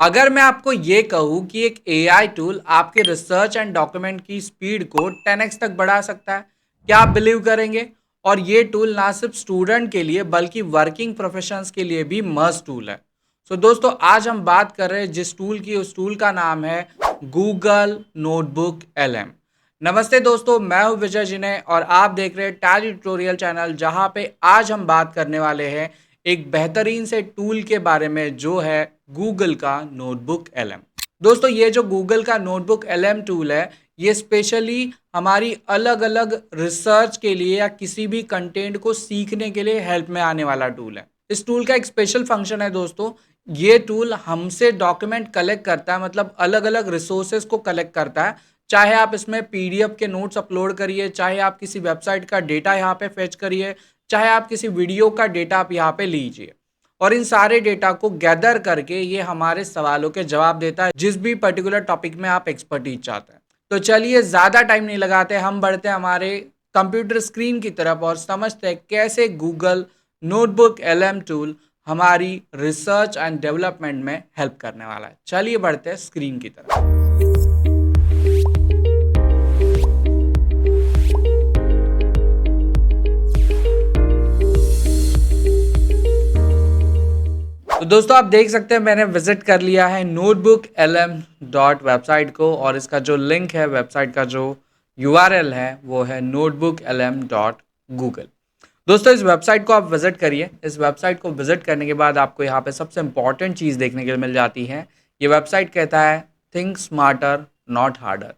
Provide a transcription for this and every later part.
अगर मैं आपको ये कहूँ कि एक एआई टूल आपके रिसर्च एंड डॉक्यूमेंट की स्पीड को 10x तक बढ़ा सकता है, क्या आप बिलीव करेंगे? और ये टूल ना सिर्फ स्टूडेंट के लिए बल्कि वर्किंग प्रोफेशंस के लिए भी मस्त टूल है। सो दोस्तों, आज हम बात कर रहे हैं जिस टूल की, उस टूल का नाम है गूगल नोटबुक एलएम। नमस्ते दोस्तों, मैं हूं विजय जिने और आप देख रहे हैं टैली ट्यूटोरियल चैनल, जहां पे आज हम बात करने वाले हैं एक बेहतरीन से टूल के बारे में जो है गूगल का नोटबुक एलएम। दोस्तों, ये जो गूगल का नोटबुक एलएम टूल है, ये स्पेशली हमारी अलग अलग रिसर्च के लिए या किसी भी कंटेंट को सीखने के लिए हेल्प में आने वाला टूल है। इस टूल का एक स्पेशल फंक्शन है दोस्तों, ये टूल हमसे डॉक्यूमेंट कलेक्ट करता है, मतलब अलग अलग रिसोर्सेज को कलेक्ट करता है। चाहे आप इसमें पीडीएफ के नोट्स अपलोड करिए, चाहे आप किसी वेबसाइट का डेटा यहाँ पे फेच करिए, चाहे आप किसी वीडियो का डेटा आप यहाँ पे लीजिए, और इन सारे डेटा को गैदर करके ये हमारे सवालों के जवाब देता है, जिस भी पर्टिकुलर टॉपिक में आप एक्सपर्टीज चाहते हैं। तो चलिए, ज़्यादा टाइम नहीं लगाते, हम बढ़ते हैं हमारे कंप्यूटर स्क्रीन की तरफ और समझते हैं कैसे गूगल नोटबुक एलएम टूल हमारी रिसर्च एंड डेवलपमेंट में हेल्प करने वाला है। चलिए बढ़ते हैं स्क्रीन की तरफ। तो दोस्तों, आप देख सकते हैं मैंने विजिट कर लिया है notebook L M dot website को, और इसका जो लिंक है, वेबसाइट का जो यूआरएल है, वो है notebook L M dot Google. दोस्तों, इस वेबसाइट को आप विजिट करिए। इस वेबसाइट को विजिट करने के बाद आपको यहाँ पे सबसे इंपॉर्टेंट चीज़ देखने के लिए मिल जाती है। ये वेबसाइट कहता है थिंक स्मार्टर नॉट हार्डर,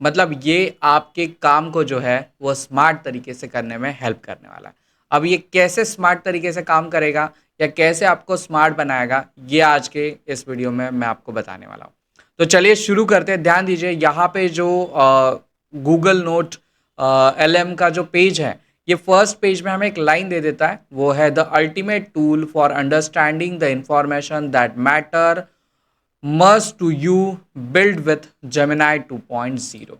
मतलब ये आपके काम को जो है वो स्मार्ट तरीके से करने में हेल्प करने वाला है। अब ये कैसे स्मार्ट तरीके से काम करेगा या कैसे आपको स्मार्ट बनाएगा, ये आज के इस वीडियो में मैं आपको बताने वाला हूँ। तो चलिए शुरू करते हैं। ध्यान दीजिए, यहाँ पे जो गूगल नोट एलएम का जो पेज है, ये फर्स्ट पेज में हमें एक लाइन दे देता है, वो है the ultimate tool for understanding the information that matter must to you, build with Gemini 2.0।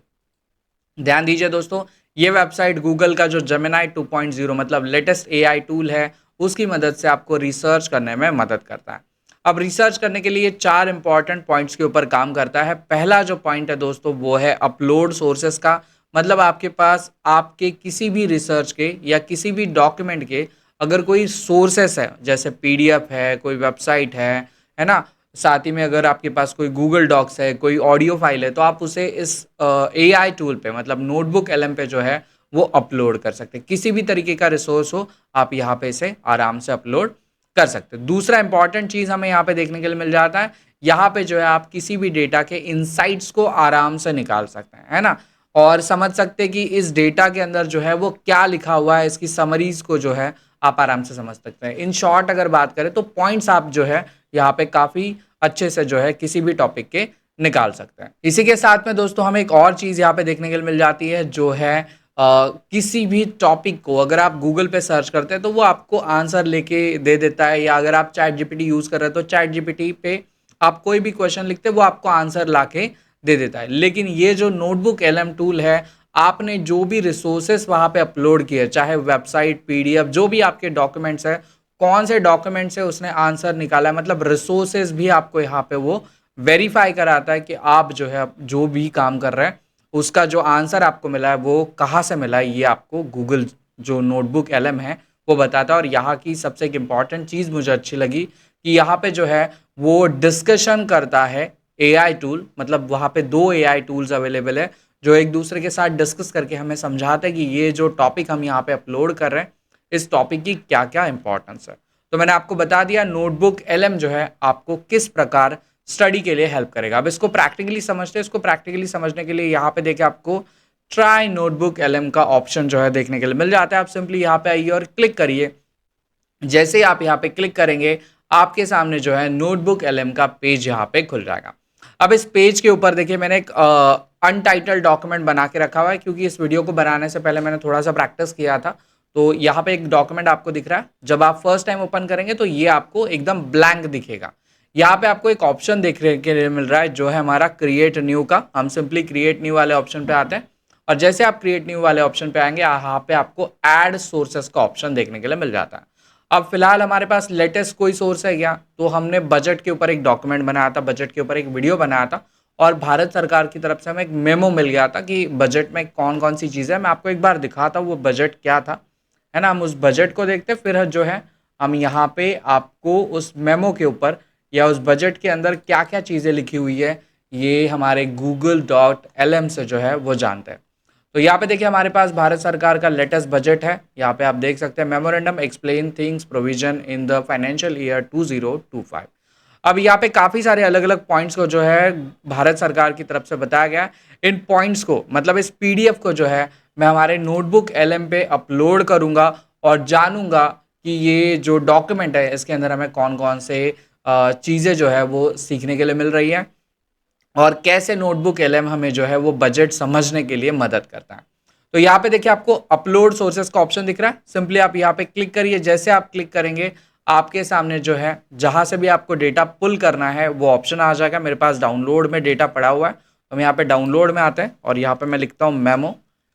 ध्यान दीजिए दोस्तों, ये वेबसाइट गूगल का जो जेमिनाई 2.0 मतलब लेटेस्ट एआई टूल है, उसकी मदद से आपको रिसर्च करने में मदद करता है। अब रिसर्च करने के लिए चार इंपॉर्टेंट पॉइंट्स के ऊपर काम करता है। पहला जो पॉइंट है दोस्तों, वो है अपलोड सोर्सेस का, मतलब आपके पास आपके किसी भी रिसर्च के या किसी भी डॉक्यूमेंट के अगर कोई सोर्सेस है, जैसे पीडीएफ है, कोई वेबसाइट है ना, साथ ही में अगर आपके पास कोई गूगल डॉक्स है, कोई ऑडियो फाइल है, तो आप उसे इस एआई टूल पे, मतलब नोटबुक एलएम पे जो है वो अपलोड कर सकते हैं। किसी भी तरीके का रिसोर्स हो, आप यहाँ पे इसे आराम से अपलोड कर सकते हैं। दूसरा इंपॉर्टेंट चीज़ हमें यहाँ पे देखने के लिए मिल जाता है, यहाँ पे जो है आप किसी भी डेटा के इनसाइट्स को आराम से निकाल सकते हैं, है ना, और समझ सकते हैं कि इस डेटा के अंदर जो है वो क्या लिखा हुआ है, इसकी समरीज को जो है आप आराम से समझ सकते हैं। इन शॉर्ट अगर बात करें तो पॉइंट्स आप जो है यहाँ पे काफ़ी अच्छे से जो है किसी भी टॉपिक के निकाल सकते हैं। इसी के साथ में दोस्तों, हमें एक और चीज़ यहाँ पे देखने के लिए मिल जाती है, जो है किसी भी टॉपिक को अगर आप गूगल पे सर्च करते हैं तो वो आपको आंसर लेके दे देता है, या अगर आप चैट जीपीटी यूज़ कर रहे हैं तो चैट जीपीटी पे आप कोई भी क्वेश्चन लिखते हैं वो आपको आंसर ला के दे देता है। लेकिन ये जो नोटबुक एलएम टूल है, आपने जो भी रिसोर्सेस वहाँ पे अपलोड किए, चाहे वेबसाइट, पीडीएफ, जो भी आपके डॉक्यूमेंट्स है, कौन से डॉक्यूमेंट से उसने आंसर निकाला है, मतलब रिसोर्सेज भी आपको यहाँ पे वो वेरीफाई कराता है कि आप जो है जो भी काम कर रहे हैं उसका जो आंसर आपको मिला है वो कहाँ से मिला है, ये आपको गूगल जो नोटबुक एलएम है वो बताता है। और यहाँ की सबसे एक इम्पॉर्टेंट चीज़ मुझे अच्छी लगी कि यहाँ पे जो है वो डिस्कशन करता है एआई टूल, मतलब वहाँ पे दो एआई टूल्स अवेलेबल है जो एक दूसरे के साथ डिस्कस करके हमें समझाते हैं कि ये जो टॉपिक हम यहाँ पे अपलोड कर रहे हैं, इस टॉपिक की क्या क्या इंपॉर्टेंस है। तो मैंने आपको बता दिया नोटबुक एलएम जो है आपको किस प्रकार स्टडी के लिए हेल्प करेगा। अब इसको प्रैक्टिकली समझते हैं। इसको प्रैक्टिकली समझने के लिए यहाँ पे देखिए आपको ट्राई नोटबुक एलएम का ऑप्शन जो है देखने के लिए मिल जाता है। आप सिंपली यहाँ पे आइए और क्लिक करिए। जैसे ही आप यहाँ पे क्लिक करेंगे, आपके सामने जो है नोटबुक एलएम का पेज यहाँ पे खुल जाएगा। अब इस पेज के ऊपर देखिए मैंने एक अनटाइटल्ड डॉक्यूमेंट बना के रखा हुआ है, क्योंकि इस वीडियो को बनाने से पहले मैंने थोड़ा सा प्रैक्टिस किया था। तो यहाँ पे एक डॉक्यूमेंट आपको दिख रहा है, जब आप फर्स्ट टाइम ओपन करेंगे तो ये आपको एकदम ब्लैंक दिखेगा। यहाँ पे आपको एक ऑप्शन देखने के लिए मिल रहा है, जो है हमारा क्रिएट न्यू का। हम सिंपली क्रिएट न्यू वाले ऑप्शन पे आते हैं, और जैसे आप क्रिएट न्यू वाले ऑप्शन पे आएंगे, यहाँ पे आपको ऐड सोर्सेस का ऑप्शन देखने के लिए मिल जाता है। अब फिलहाल हमारे पास लेटेस्ट कोई सोर्स है क्या, तो हमने बजट के ऊपर एक डॉक्यूमेंट बनाया था, बजट के ऊपर एक वीडियो बनाया था और भारत सरकार की तरफ से हमें एक मेमो मिल गया था कि बजट में कौन कौन सी चीज़ें, मैं आपको एक बार दिखाता हूँ वो बजट क्या था, है ना। हम उस बजट को देखते फिर जो है हम यहाँ पे आपको उस मेमो के ऊपर या उस बजट के अंदर क्या क्या चीज़ें लिखी हुई है ये हमारे google.lm से जो है वो जानते हैं। तो यहाँ पे देखिए हमारे पास भारत सरकार का लेटेस्ट बजट है, यहाँ पे आप देख सकते हैं memorandum explain things provision in the financial year 2025। अब यहाँ पे काफ़ी सारे अलग अलग पॉइंट्स को जो है भारत सरकार की तरफ से बताया गया। इन पॉइंट्स को मतलब इस पीडीएफ को जो है मैं हमारे नोटबुक एलएम पे अपलोड करूँगा और जानूंगा कि ये जो डॉक्यूमेंट है इसके अंदर हमें कौन कौन से चीज़ें जो है वो सीखने के लिए मिल रही हैं और कैसे नोटबुक एलएम हमें जो है वो बजट समझने के लिए मदद करता है। तो यहाँ पे देखिए आपको अपलोड सोर्सेस का ऑप्शन दिख रहा है, सिंपली आप यहाँ पे क्लिक करिए। जैसे आप क्लिक करेंगे आपके सामने जो है जहाँ से भी आपको डेटा पुल करना है वो ऑप्शन आ जाएगा। मेरे पास डाउनलोड में डेटा पड़ा हुआ है तो हम यहाँ पे डाउनलोड में आते हैं और यहाँ पे मैं लिखता हूँ मेमो,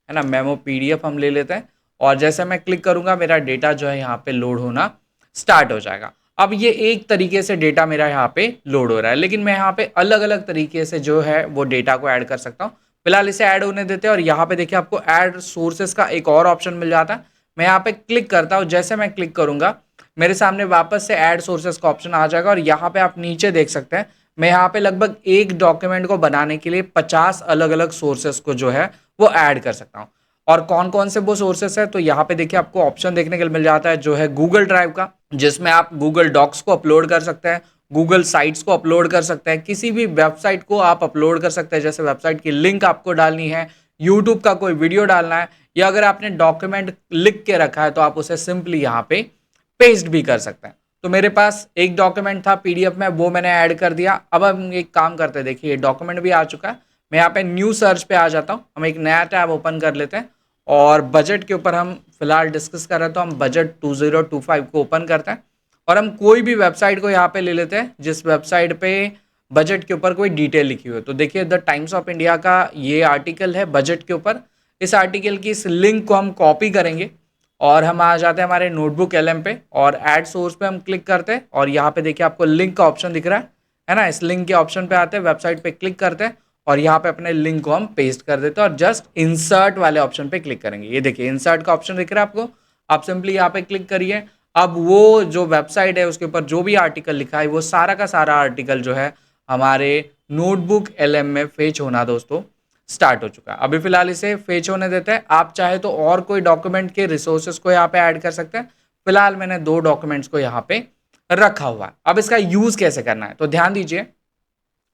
है ना, मेमो पीडीएफ हम ले लेते हैं और जैसे मैं क्लिक करूँगा मेरा डेटा जो है यहाँ पे लोड होना स्टार्ट हो जाएगा। अब ये एक तरीके से डेटा मेरा यहाँ पे लोड हो रहा है, लेकिन मैं यहाँ पे अलग अलग तरीके से जो है वो डेटा को ऐड कर सकता हूँ। फिलहाल इसे ऐड होने देते हैं और यहाँ पे देखिए आपको ऐड सोर्सेस का एक और ऑप्शन मिल जाता है। मैं यहाँ पे क्लिक करता हूँ, जैसे मैं क्लिक करूंगा मेरे सामने वापस से ऐड सोर्सेस का ऑप्शन आ जाएगा और यहाँ पे आप नीचे देख सकते हैं मैं यहाँ पे लगभग एक डॉक्यूमेंट को बनाने के लिए 50 अलग अलग सोर्सेस को जो है वो ऐड कर सकता हूँ। और कौन कौन से वो सोर्सेस है, तो यहाँ पे देखिए आपको ऑप्शन देखने के लिए मिल जाता है जो है गूगल ड्राइव का, जिसमें आप गूगल डॉक्स को अपलोड कर सकते हैं, गूगल साइट्स को अपलोड कर सकते हैं, किसी भी वेबसाइट को आप अपलोड कर सकते हैं। जैसे वेबसाइट की लिंक आपको डालनी है, यूट्यूब का कोई वीडियो डालना है या अगर आपने डॉक्यूमेंट लिख के रखा है तो आप उसे सिंपली यहाँ पे पेस्ट भी कर सकते हैं। तो मेरे पास एक डॉक्यूमेंट था पीडीएफ में, वो मैंने ऐड कर दिया। अब हम एक काम करते हैं, देखिए डॉक्यूमेंट भी आ चुका है। मैं यहाँ पे न्यू सर्च पे आ जाता हूँ, हम एक नया टैब ओपन कर लेते हैं और बजट के ऊपर हम फिलहाल डिस्कस कर रहे हैं तो हम बजट 2025 को ओपन करते हैं और हम कोई भी वेबसाइट को यहाँ पे ले लेते हैं जिस वेबसाइट पे बजट के ऊपर कोई डिटेल लिखी हुई है। तो देखिए द टाइम्स ऑफ इंडिया का ये आर्टिकल है बजट के ऊपर। इस आर्टिकल की इस लिंक को हम कॉपी करेंगे और हम आ जाते हैं हमारे नोटबुक एलएम पे और ऐड सोर्स पे हम क्लिक करते हैं और यहाँ पे देखिए आपको लिंक का ऑप्शन दिख रहा है ना। इस लिंक के ऑप्शन पे आते हैं, वेबसाइट पे क्लिक करते हैं और यहाँ पे अपने लिंक को हम पेस्ट कर देते हैं और जस्ट इंसर्ट वाले ऑप्शन पे क्लिक करेंगे। ये देखिए इंसर्ट का ऑप्शन दिख रहा है आपको, आप सिंपली यहाँ पे क्लिक करिए। अब वो जो वेबसाइट है उसके ऊपर जो भी आर्टिकल लिखा है वो सारा का सारा आर्टिकल जो है हमारे नोटबुक एलएम में फेच होना दोस्तों स्टार्ट हो चुका है। अभी फिलहाल इसे फेच होने देते हैं, आप चाहे तो और कोई डॉक्यूमेंट के रिसोर्सेज को यहाँ पे ऐड कर सकते हैं। फिलहाल मैंने दो डॉक्यूमेंट्स को यहाँ पे रखा हुआ है। अब इसका यूज कैसे करना है तो ध्यान दीजिए,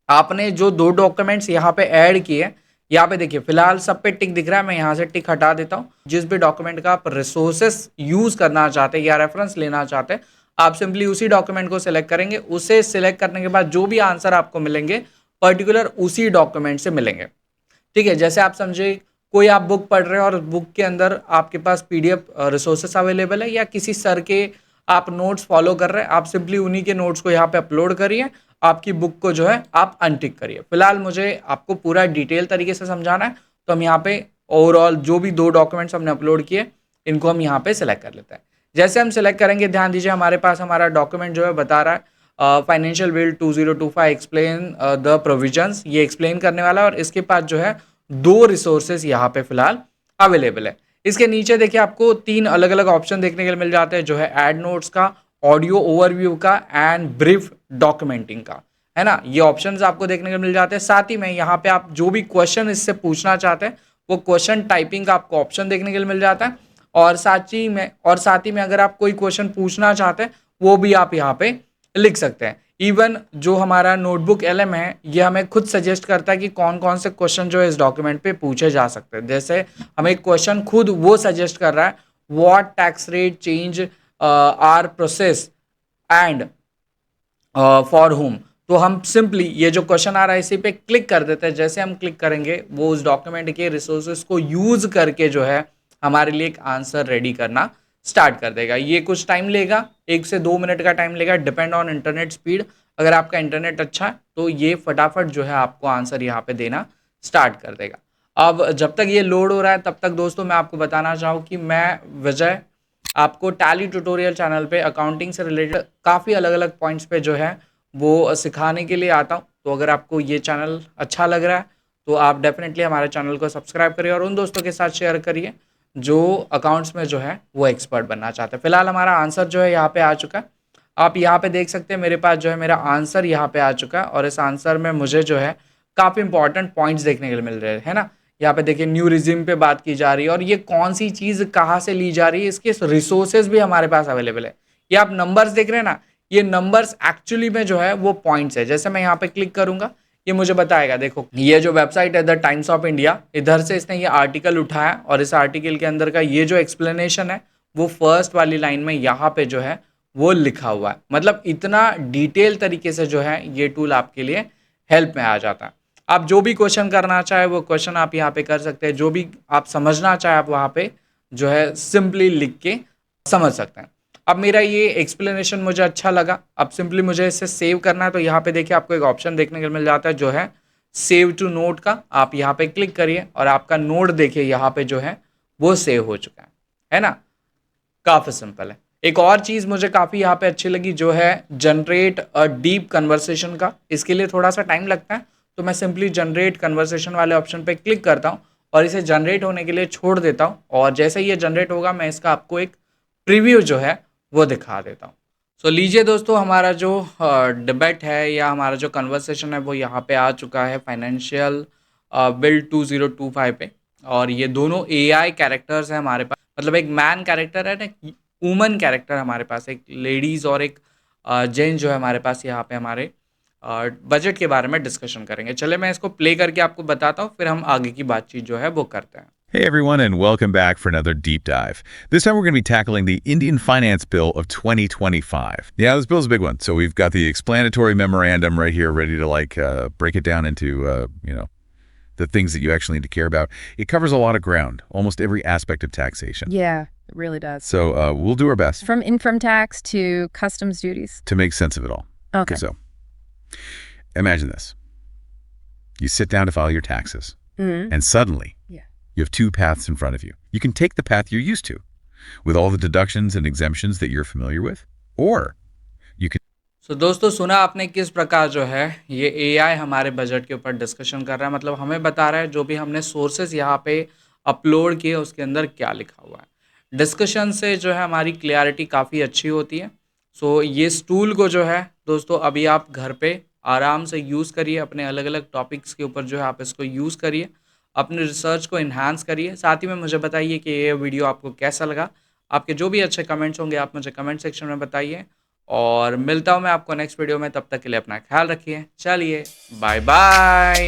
आपने जो दो डॉक्यूमेंट्स यहाँ पे ऐड किए यहाँ पे देखिए फिलहाल सब पे टिक दिख रहा है, मैं यहाँ से टिक हटा देता हूँ। जिस भी डॉक्यूमेंट का आप रिसोर्सेस यूज करना चाहते हैं या रेफरेंस लेना चाहते हैं आप सिंपली उसी डॉक्यूमेंट को सिलेक्ट करेंगे। उसे सिलेक्ट करने के बाद जो भी आंसर आपको मिलेंगे पर्टिकुलर उसी डॉक्यूमेंट से मिलेंगे। ठीक है, जैसे आप समझे कोई आप बुक पढ़ रहे हो और बुक के अंदर आपके पास पीडीएफ रिसोर्सेस अवेलेबल है या किसी सर के आप नोट्स फॉलो कर रहे हैं, आप सिंपली उन्हीं के नोट्स को यहाँ पे अपलोड करिए, आपकी बुक को जो है आप अनटिक करिए। फिलहाल मुझे आपको पूरा डिटेल तरीके से समझाना है तो हम यहाँ पे ओवरऑल जो भी दो डॉक्यूमेंट्स हमने अपलोड किए इनको हम यहाँ पे सिलेक्ट कर लेते हैं। जैसे हम सिलेक्ट करेंगे ध्यान दीजिए हमारे पास हमारा डॉक्यूमेंट जो है बता रहा है financial bill 2025 explain the provisions, ये एक्सप्लेन करने वाला है और इसके पास जो है दो रिसोर्सेज यहाँ पे फिलहाल अवेलेबल है। इसके नीचे देखिए आपको तीन अलग अलग ऑप्शन देखने के लिए मिल जाते हैं जो है एड नोट्स का, ऑडियो ओवरव्यू का एंड ब्रीफ डॉक्यूमेंटिंग का, है ना। ये ऑप्शंस आपको देखने को मिल जाते हैं। साथ ही में यहाँ पे आप जो भी क्वेश्चन इससे पूछना चाहते हैं वो क्वेश्चन टाइपिंग का आपको ऑप्शन देखने के लिए मिल जाता है और साथ ही में अगर आप कोई क्वेश्चन पूछना चाहते हैं वो भी आप यहाँ पे लिख सकते हैं। इवन जो हमारा नोटबुक एलएम है ये हमें खुद सजेस्ट करता है कि कौन कौन से क्वेश्चन जो है इस डॉक्यूमेंट पे पूछे जा सकते हैं। जैसे हमें क्वेश्चन खुद वो सजेस्ट कर रहा है what tax rate change are process and for home, तो हम सिंपली ये जो क्वेश्चन आ रहा है इसी पे क्लिक कर देते हैं। जैसे हम क्लिक करेंगे वो उस डॉक्यूमेंट के रिसोर्सेज को यूज करके जो है हमारे लिए एक आंसर रेडी करना स्टार्ट कर देगा। ये कुछ टाइम लेगा, 1 से 2 मिनट का टाइम लेगा, डिपेंड ऑन इंटरनेट स्पीड। अगर आपका इंटरनेट अच्छा है तो ये फटाफट जो है आपको आंसर यहाँ पे देना स्टार्ट कर देगा। अब जब तक ये लोड हो रहा है तब तक दोस्तों मैं आपको बताना चाहूँ कि मैं विजय आपको टैली ट्यूटोरियल चैनल पे अकाउंटिंग से रिलेटेड काफ़ी अलग अलग पॉइंट्स पे जो है वो सिखाने के लिए आता हूँ। तो अगर आपको ये चैनल अच्छा लग रहा है तो आप डेफिनेटली हमारे चैनल को सब्सक्राइब करिए और उन दोस्तों के साथ शेयर करिए जो अकाउंट्स में जो है वो एक्सपर्ट बनना चाहते हैं। फिलहाल हमारा आंसर जो है यहाँ पे आ चुका है। आप यहाँ पे देख सकते हैं मेरे पास जो है मेरा आंसर यहाँ पे आ चुका है और इस आंसर में मुझे जो है काफ़ी इंपॉर्टेंट पॉइंट्स देखने के लिए मिल रहे हैं, है ना। यहाँ पे देखिए न्यू रिज्यूम पे बात की जा रही है और ये कौन सी चीज़ कहाँ से ली जा रही है, इसके रिसोर्सेज भी हमारे पास अवेलेबल है। ये आप नंबर्स देख रहे हैं ना, ये नंबर्स एक्चुअली में जो है वो पॉइंट्स है। जैसे मैं यहाँ पे क्लिक करूंगा ये मुझे बताएगा, देखो ये जो वेबसाइट है द टाइम्स ऑफ इंडिया, इधर से इसने ये आर्टिकल उठाया और इस आर्टिकल के अंदर का ये जो एक्सप्लेनेशन है वो फर्स्ट वाली लाइन में यहाँ पे जो है वो लिखा हुआ है। मतलब इतना डिटेल तरीके से जो है ये टूल आपके लिए हेल्प में आ जाता है। आप जो भी क्वेश्चन करना चाहे वो क्वेश्चन आप यहाँ पे कर सकते हैं, जो भी आप समझना चाहे आप वहाँ पे जो है सिंपली लिख के समझ सकते हैं। अब मेरा ये एक्सप्लेनेशन मुझे अच्छा लगा, अब सिंपली मुझे इसे सेव करना है तो यहाँ पे देखिए आपको एक ऑप्शन देखने को मिल जाता है जो है सेव टू नोट का। आप यहाँ पे क्लिक करिए और आपका नोट देखिए यहाँ पे जो है वो सेव हो चुका है ना। काफ़ी सिंपल है। एक और चीज़ मुझे काफ़ी यहाँ पे अच्छी लगी जो है जनरेट अ डीप कन्वर्सेशन का। इसके लिए थोड़ा सा टाइम लगता है तो मैं सिंपली जनरेट कन्वर्सेशन वाले ऑप्शन पे क्लिक करता हूँ और इसे जनरेट होने के लिए छोड़ देता हूँ और जैसे ही ये जनरेट होगा मैं इसका आपको एक प्रीव्यू जो है वो दिखा देता हूँ। सो लीजिए दोस्तों, हमारा जो डिबेट है या हमारा जो कन्वर्सेशन है वो यहाँ पे आ चुका है फाइनेंशियल बिल 2025 पे। और ये दोनों एआई कैरेक्टर्स हैं हमारे पास, मतलब एक मैन कैरेक्टर है ना, वुमन कैरेक्टर हमारे पास, एक लेडीज़ और एक जेंट्स जो है हमारे पास। यहाँ पे हमारे बजट के बारे में डिस्कशन करेंगे। चले मैं इसको प्ले करके आपको बताता हूँ, फिर हम आगे की बातचीत जो है वो करते हैं। Hey everyone, and welcome back for another deep dive. This time we're going to be tackling the Indian Finance Bill of 2025. Yeah, this bill's a big one. So we've got the explanatory memorandum right here, ready to break it down into the things that you actually need to care about. It covers a lot of ground, almost every aspect of taxation. Yeah, it really does. So we'll do our best From income tax to customs duties. to make sense of it all. Okay. So imagine this: you sit down to file your taxes, and suddenly. Yeah. You have two paths in front of you. You can take the path you're used to, with all the deductions and exemptions that you're familiar with, or you can. सो दोस्तों, सुना आपने किस प्रकार जो है ये AI हमारे budget के ऊपर डिस्कशन कर रहा है। मतलब हमें बता रहा है जो भी हमने सोर्सेज यहाँ पे अपलोड किए उसके अंदर क्या लिखा हुआ है। डिस्कशन से जो है हमारी क्लियरिटी काफ़ी अच्छी होती है। सो ये टूल को जो है दोस्तों अभी आप घर पे आराम से यूज़ करिए, अपने अलग अलग टॉपिक्स के ऊपर जो है आप इसको यूज़ करिए, अपने रिसर्च को इन्हांस करिए। साथ ही में मुझे बताइए कि ये वीडियो आपको कैसा लगा। आपके जो भी अच्छे कमेंट्स होंगे आप मुझे कमेंट सेक्शन में बताइए और मिलता हूँ मैं आपको नेक्स्ट वीडियो में। तब तक के लिए अपना ख्याल रखिए। चलिए बाय बाय।